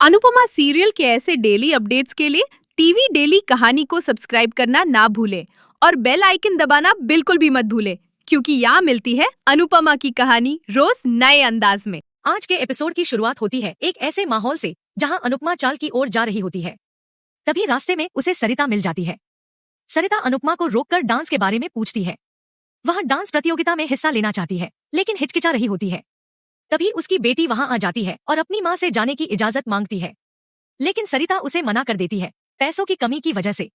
Anupama serial के ऐसे daily updates के लिए टीवी डेली कहानी को सब्सक्राइब करना ना भूलें और बेल आइकन दबाना बिल्कुल भी मत भूलें, क्योंकि यहाँ मिलती है अनुपमा की कहानी रोज नए अंदाज में। आज के एपिसोड की शुरुआत होती है एक ऐसे माहौल से जहां अनुपमा चाल की ओर जा रही होती है। तभी रास्ते में उसे सरिता मिल जाती है। सरिता अनुपमा को रोककर डांस के बारे में पूछती है। वह डांस प्रतियोगिता में हिस्सा लेना चाहती है, लेकिन हिचकिचा रही होती है। तभी उसकी बेटी वहां आ जाती है और अपनी माँ से जाने की इजाजत मांगती है, लेकिन सरिता उसे मना कर देती है, पैसों की कमी की वजह से।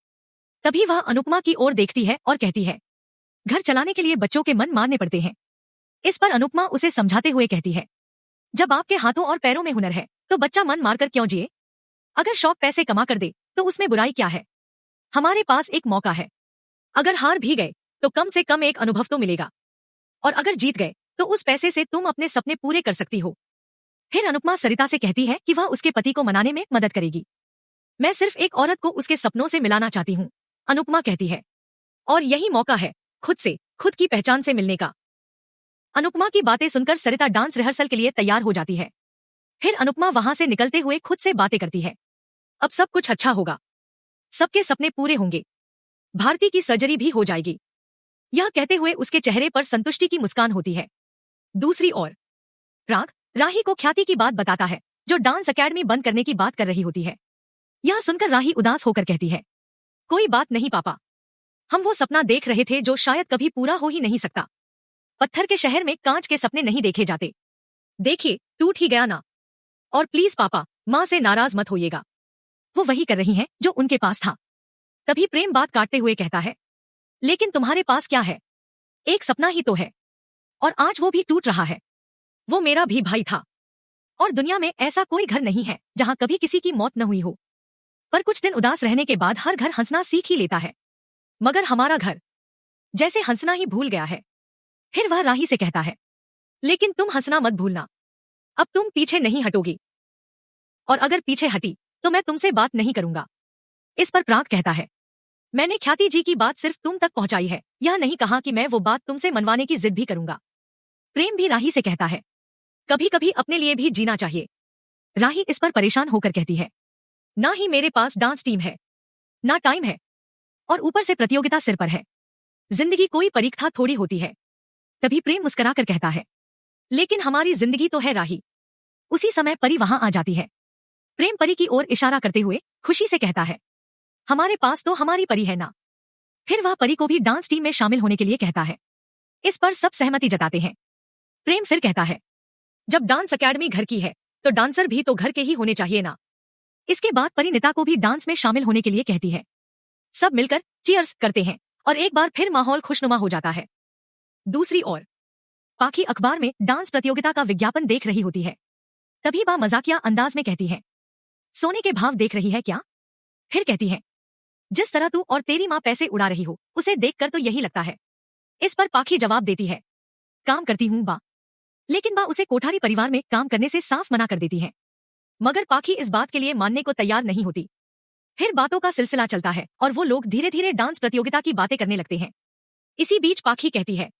तभी वह अनुपमा की ओर देखती है और कहती है, घर चलाने के लिए बच्चों के मन मारने पड़ते हैं। इस पर अनुपमा उसे समझाते हुए कहती है, जब आपके हाथों और पैरों में हुनर है तो बच्चा मन मारकर क्यों जिए। अगर शौक पैसे कमा कर दे तो उसमें बुराई क्या है। हमारे पास एक मौका है, अगर हार भी गए तो कम से कम एक अनुभव तो मिलेगा, और अगर जीत गए तो उस पैसे से तुम अपने सपने पूरे कर सकती हो। फिर अनुपमा सरिता से कहती है कि वह उसके पति को मनाने में मदद करेगी। मैं सिर्फ एक औरत को उसके सपनों से मिलाना चाहती हूँ, अनुपमा कहती है, और यही मौका है खुद से, खुद की पहचान से मिलने का। अनुपमा की बातें सुनकर सरिता डांस रिहर्सल के लिए तैयार हो जाती है। फिर अनुपमा वहां से निकलते हुए खुद से बातें करती है, अब सब कुछ अच्छा होगा, सबके सपने पूरे होंगे, भारती की सर्जरी भी हो जाएगी। यह कहते हुए उसके चेहरे पर संतुष्टि की मुस्कान होती है। दूसरी ओर प्राग राही को ख्याति की बात बताता है, जो डांस अकेडमी बंद करने की बात कर रही होती है। यह सुनकर राही उदास होकर कहती है, कोई बात नहीं पापा, हम वो सपना देख रहे थे जो शायद कभी पूरा हो ही नहीं सकता। पत्थर के शहर में कांच के सपने नहीं देखे जाते। देखिए टूट ही गया ना। और प्लीज पापा, माँ से नाराज मत होइएगा, वो वही कर रही हैं जो उनके पास था। तभी प्रेम बात काटते हुए कहता है, लेकिन तुम्हारे पास क्या है, एक सपना ही तो है, और आज वो भी टूट रहा है। वो मेरा भी भाई था, और दुनिया में ऐसा कोई घर नहीं है जहां कभी किसी की मौत न हुई हो। पर कुछ दिन उदास रहने के बाद हर घर हंसना सीख ही लेता है, मगर हमारा घर जैसे हंसना ही भूल गया है। फिर वह राही से कहता है, लेकिन तुम हंसना मत भूलना, अब तुम पीछे नहीं हटोगी, और अगर पीछे हटी तो मैं तुमसे बात नहीं करूंगा। इस पर प्राग कहता है, मैंने ख्याति जी की बात सिर्फ तुम तक पहुंचाई है, यह नहीं कहा कि मैं वो बात तुमसे मनवाने की जिद भी करूंगा। प्रेम भी राही से कहता है, कभी कभी अपने लिए भी जीना चाहिए। राही इस पर परेशान होकर कहती है, ना ही मेरे पास डांस टीम है, ना टाइम है, और ऊपर से प्रतियोगिता सिर पर है। जिंदगी कोई परीक्षा थोड़ी होती है। तभी प्रेम मुस्कुराकर कहता है, लेकिन हमारी जिंदगी तो है राही। उसी समय परी वहां आ जाती है। प्रेम परी की ओर इशारा करते हुए खुशी से कहता है, हमारे पास तो हमारी परी है ना। फिर वह परी को भी डांस टीम में शामिल होने के लिए कहता है। इस पर सब सहमति जताते हैं। प्रेम फिर कहता है, जब डांस अकेडमी घर की है तो डांसर भी तो घर के ही होने चाहिए ना। इसके बाद परिणीता को भी डांस में शामिल होने के लिए कहती है। सब मिलकर चीयर्स करते हैं और एक बार फिर माहौल खुशनुमा हो जाता है। दूसरी ओर पाखी अखबार में डांस प्रतियोगिता का विज्ञापन देख रही होती है। तभी वह मजाकिया अंदाज में कहती है, सोने के भाव देख रही है क्या। फिर कहती है, जिस तरह तू और तेरी माँ पैसे उड़ा रही हो उसे देखकर तो यही लगता है। इस पर पाखी जवाब देती है, काम करती हूँ बा। लेकिन बा उसे कोठारी परिवार में काम करने से साफ मना कर देती है, मगर पाखी इस बात के लिए मानने को तैयार नहीं होती। फिर बातों का सिलसिला चलता है और वो लोग धीरे धीरे डांस प्रतियोगिता की बातें करने लगते हैं। इसी बीच पाखी कहती है,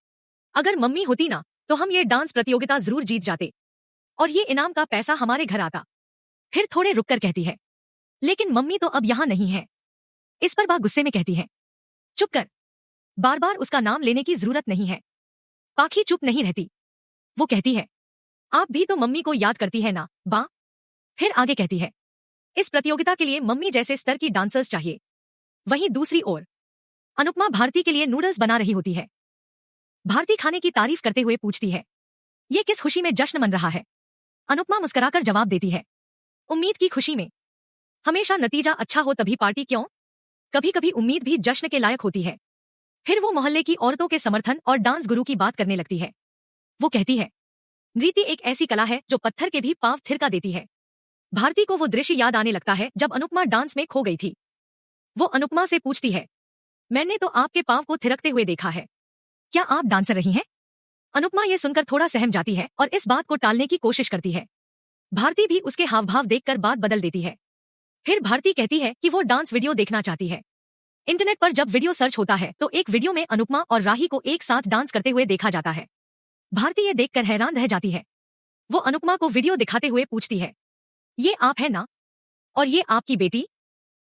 अगर मम्मी होती ना तो हम ये डांस प्रतियोगिता जरूर जीत जाते, और ये इनाम का पैसा हमारे घर आता। फिर थोड़े रुककर कहती है, लेकिन मम्मी तो अब यहाँ नहीं है। इस पर बा गुस्से में कहती है, चुप कर, बार बार उसका नाम लेने की जरूरत नहीं है। पाखी चुप नहीं रहती, वो कहती है, आप भी तो मम्मी को याद करती है ना बा। फिर आगे कहती है, इस प्रतियोगिता के लिए मम्मी जैसे स्तर की डांसर्स चाहिए। वहीं दूसरी ओर अनुपमा भारती के लिए नूडल्स बना रही होती है। भारती खाने की तारीफ करते हुए पूछती है, ये किस खुशी में जश्न मन रहा है। अनुपमा मुस्कुराकर जवाब देती है, उम्मीद की खुशी में। हमेशा नतीजा अच्छा हो तभी पार्टी क्यों, कभी कभी उम्मीद भी जश्न के लायक होती है। फिर वो मोहल्ले की औरतों के समर्थन और डांस गुरु की बात करने लगती है। वो कहती है, नृत्य एक ऐसी कला है जो पत्थर के भी पांव थिरका देती है। भारती को वो दृश्य याद आने लगता है जब अनुपमा डांस में खो गई थी। वो अनुपमा से पूछती है, मैंने तो आपके पांव को थिरकते हुए देखा है, क्या आप डांसर रही हैं। अनुपमा ये सुनकर थोड़ा सहम जाती है और इस बात को टालने की कोशिश करती है। भारती भी उसके हाव भाव देखकर बात बदल देती है। फिर भारती कहती है कि वो डांस वीडियो देखना चाहती है। इंटरनेट पर जब वीडियो सर्च होता है तो एक वीडियो में अनुपमा और राही को एक साथ डांस करते हुए देखा जाता है। भारती ये देखकर हैरान रह जाती है। वो अनुपमा को वीडियो दिखाते हुए पूछती है, ये आप है ना और ये आपकी बेटी?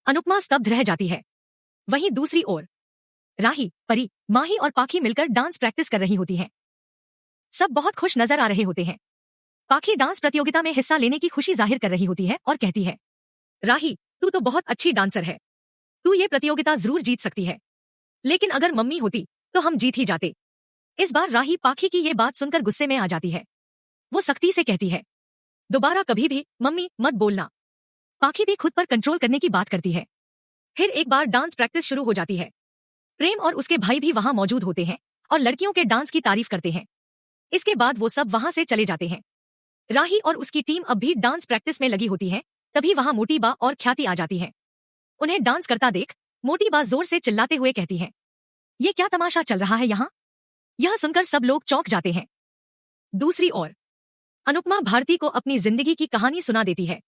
अनुपमा स्तब्ध रह जाती है। वहीं दूसरी ओर राही, परी, माही और पाखी मिलकर डांस प्रैक्टिस कर रही होती हैं। सब बहुत खुश नजर आ रहे होते हैं। पाखी डांस प्रतियोगिता में हिस्सा लेने की खुशी जाहिर कर रही होती है और कहती है, राही, तू तो बहुत अच्छी डांसर है। तू ये प्रतियोगिता जरूर जीत सकती है। लेकिन अगर मम्मी होती तो हम जीत ही जाते। इस बार राही पाखी की ये बात सुनकर गुस्से में आ जाती है। वो सख्ती से कहती है, दोबारा कभी भी मम्मी मत बोलना। पाखी भी खुद पर कंट्रोल करने की बात करती है। फिर एक बार डांस प्रैक्टिस शुरू हो जाती है। प्रेम और उसके भाई भी वहां मौजूद होते हैं और लड़कियों के डांस की तारीफ करते हैं। इसके बाद वो सब वहां से चले जाते हैं। राही और उसकी टीम अब भी डांस प्रैक्टिस में लगी होती है। तभी वहां मोटी बा और ख्याति आ जाती है। उन्हें डांस करता देख मोटी बा जोर से चिल्लाते हुए कहती है, ये क्या तमाशा चल रहा है यहाँ? यह सुनकर सब लोग चौंक जाते हैं। दूसरी ओर अनुपमा भारती को अपनी जिंदगी की कहानी सुना देती है।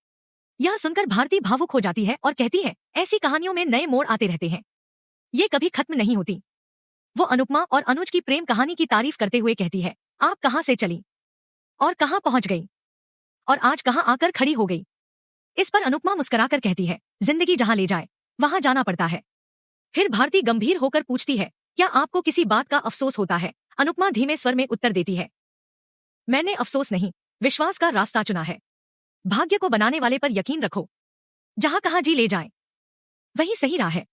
यह सुनकर भारती भावुक हो जाती है और कहती है, ऐसी कहानियों में नए मोड़ आते रहते हैं, ये कभी खत्म नहीं होती। वो अनुपमा और अनुज की प्रेम कहानी की तारीफ करते हुए कहती है, आप कहां से चली और कहां पहुंच गई और आज कहां आकर खड़ी हो गई? इस पर अनुपमा मुस्कुराकर कहती है, जिंदगी जहां ले जाए वहां जाना पड़ता है। फिर भारती गंभीर होकर पूछती है, क्या आपको किसी बात का अफसोस होता है? अनुपमा धीमे स्वर में उत्तर देती है, मैंने अफसोस नहीं, विश्वास का रास्ता चुना है। भाग्य को बनाने वाले पर यकीन रखो। जहां कहां जी ले जाए वही सही राह है।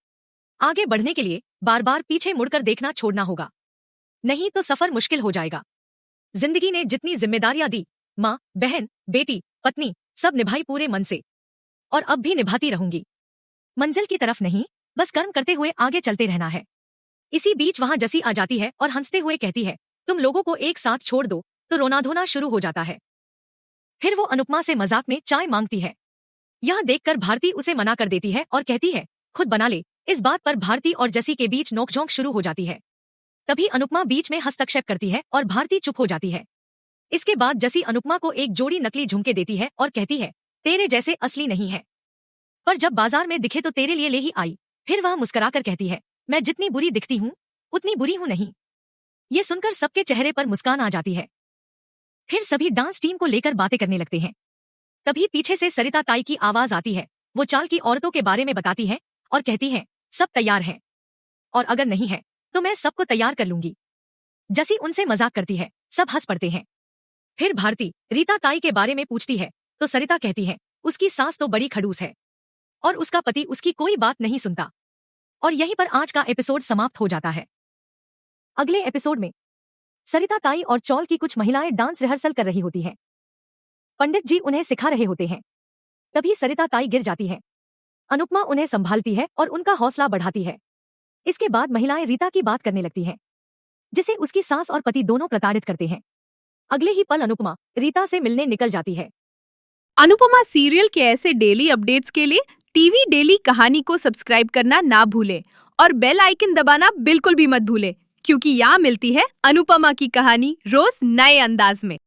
आगे बढ़ने के लिए बार बार पीछे मुड़कर देखना छोड़ना होगा, नहीं तो सफर मुश्किल हो जाएगा। जिंदगी ने जितनी जिम्मेदारियां दी, माँ, बहन, बेटी, पत्नी, सब निभाई पूरे मन से और अब भी निभाती रहूंगी। मंजिल की तरफ नहीं, बस कर्म करते हुए आगे चलते रहना है। इसी बीच वहां जसी आ जाती है और हंसते हुए कहती है, तुम लोगों को एक साथ छोड़ दो तो रोना धोना शुरू हो जाता है। फिर वो अनुपमा से मजाक में चाय मांगती है। यह देखकर भारती उसे मना कर देती है और कहती है, खुद बना ले। इस बात पर भारती और जसी के बीच नोकझोंक शुरू हो जाती है। तभी अनुपमा बीच में हस्तक्षेप करती है और भारती चुप हो जाती है। इसके बाद जसी अनुपमा को एक जोड़ी नकली झुमके देती है और कहती है, तेरे जैसे असली नहीं है, पर जब बाजार में दिखे तो तेरे लिए ले ही आई। फिर वह मुस्कुराकर कहती है, मैं जितनी बुरी दिखती हूँ उतनी बुरी हूँ नहीं। ये सुनकर सबके चेहरे पर मुस्कान आ जाती है। फिर सभी डांस टीम को लेकर बातें करने लगते हैं। तभी पीछे से सरिता ताई की आवाज आती है। वो चाल की औरतों के बारे में बताती है और कहती है, सब तैयार हैं और अगर नहीं है तो मैं सबको तैयार कर लूंगी। जसी उनसे मजाक करती है, सब हंस पड़ते हैं। फिर भारती रीता ताई के बारे में पूछती है तो सरिता कहती है, उसकी सास तो बड़ी खड़ूस है और उसका पति उसकी कोई बात नहीं सुनता। और यहीं पर आज का एपिसोड समाप्त हो जाता है। अगले एपिसोड में सरिता ताई और चौल की कुछ महिलाएं डांस रिहर्सल कर रही होती हैं। पंडित जी उन्हें सिखा रहे होते हैं। तभी सरिता ताई गिर जाती है। अनुपमा उन्हें संभालती है और उनका हौसला बढ़ाती है। इसके बाद महिलाएं रीता की बात करने लगती हैं, जिसे उसकी सास और पति दोनों प्रताड़ित करते हैं। अगले ही पल अनुपमा रीता से मिलने निकल जाती है। अनुपमा सीरियल के ऐसे डेली अपडेट्स के लिए टीवी डेली कहानी को सब्सक्राइब करना ना भूलें और बेल आइकन दबाना बिल्कुल भी मत भूलें, क्योंकि यहाँ मिलती है अनुपमा की कहानी रोज नए अंदाज में।